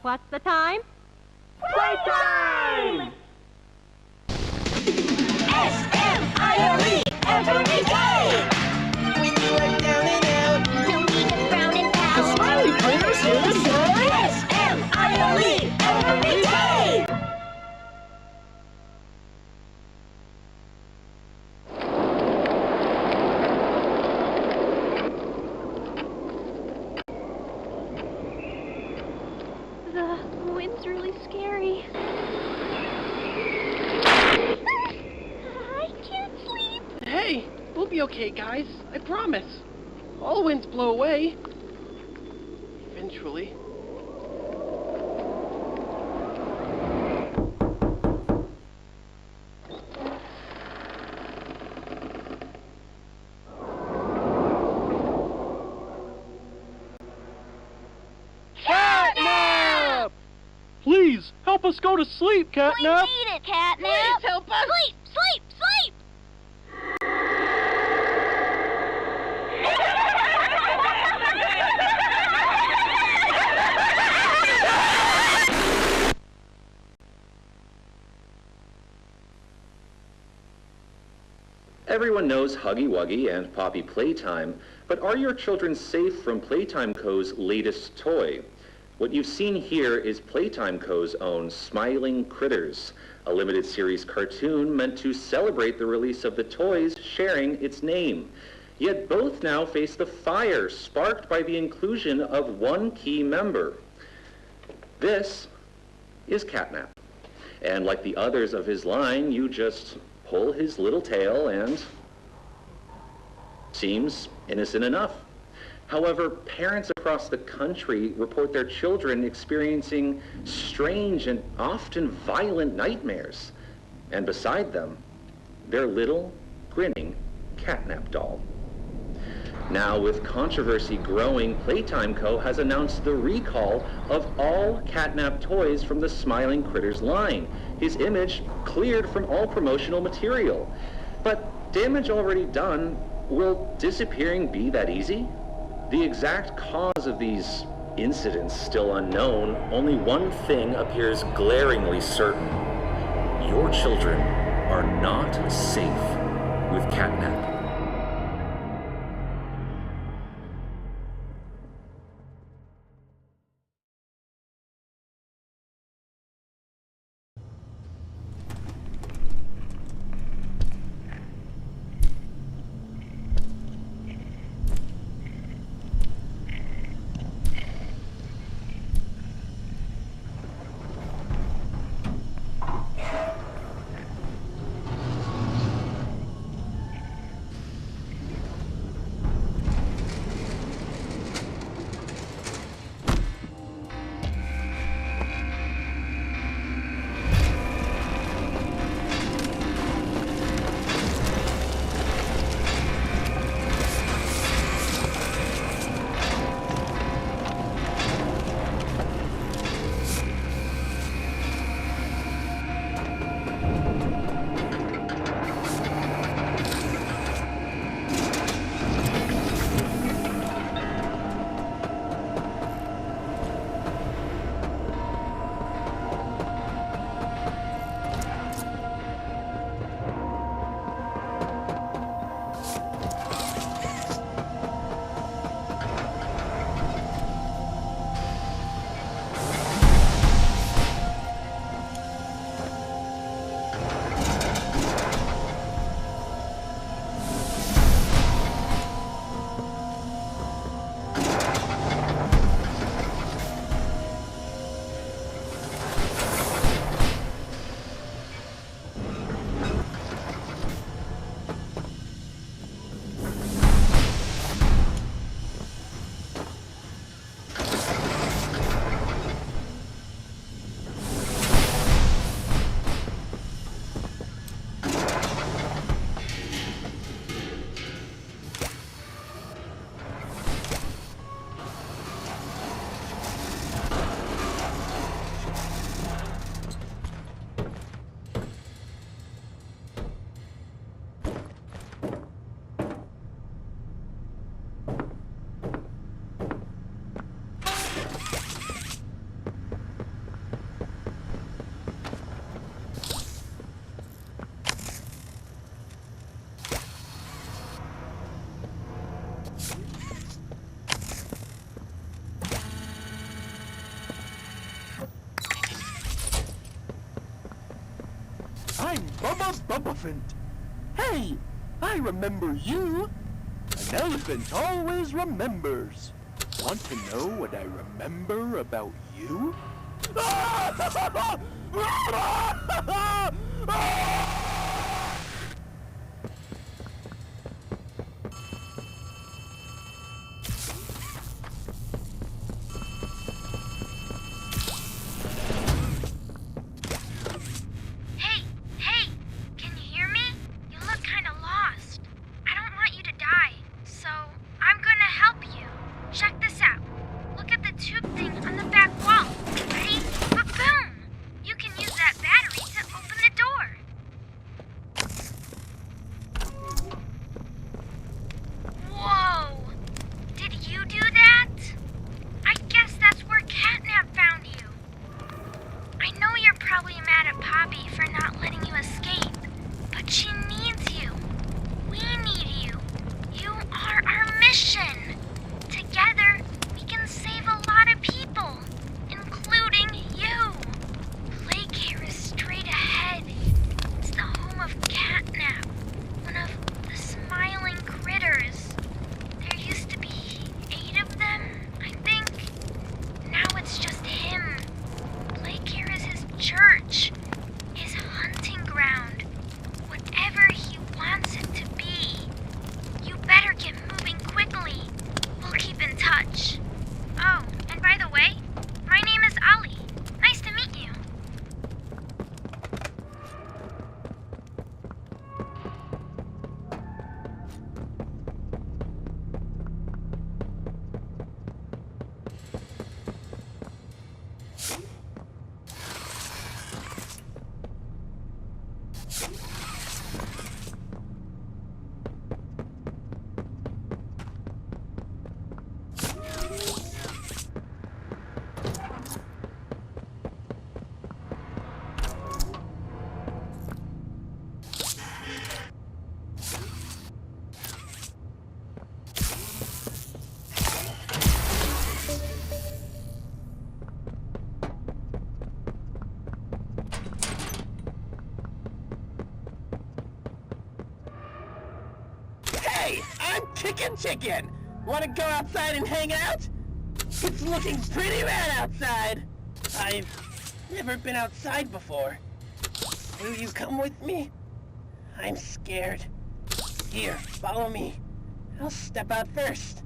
What's the time? Playtime! S-M-I-L-E every day! When you are down and out, no need to frown and pout. The Smiley Critters here to say S-M-I-L-E every day! The wind's really scary. I can't sleep. Hey, we'll be okay, guys. I promise. All winds blow away. Eventually. Catnap! Please, help us go to sleep, We Catnap! need it, Catnap. Please help us! Sleep, sleep, sleep! Everyone knows Huggy Wuggy and Poppy Playtime, but are your children safe from Playtime Co.'s latest toy? What you've seen here is Playtime Co.'s own Smiling Critters, a limited series cartoon meant to celebrate the release of the toys sharing its name. Yet both now face the fire sparked by the inclusion of one key member. This is Catnap. And like the others of his line, you just pull his little tail and seems innocent enough. However, parents across the country report their children experiencing strange and often violent nightmares. And beside them, their little, grinning Catnap doll. Now, with controversy growing, Playtime Co. has announced the recall of all Catnap toys from the Smiling Critters line. His image cleared from all promotional material. But damage already done, will disappearing be that easy? The exact cause of these incidents still unknown, only one thing appears glaringly certain. Your children are not safe with Catnap. Bubblephant. Hey, I remember you. An elephant always remembers. Want to know what I remember about you? Hey, hey, can you hear me? You look kind of lost. I don't want you to die, so I'm gonna help you. Check this out. Look at the tube thing on the back wall. Ready? Boom! You can use that battery to open the door. Whoa! Did you do that? I guess that's where Catnap found you. I know you're probably mad at Poppy for not letting you escape, but she needs you. We need you. You are our mission. Together, we can save a lot of people, including you. Playcare is straight ahead. It's the home of Catnap, one of the smiling critters. There used to be 8 of them, I think. Now it's just him. Playcare is his church, his hunting ground, whatever he wants it to be. You better get moving quickly. We'll keep in touch. Oh, and by the way, my name is Ali. Nice to meet you. Hey, I'm Kickin' Chicken. Want to go outside and hang out? It's looking pretty bad outside. I've never been outside before. Will you come with me? I'm scared. Here, follow me. I'll step out first.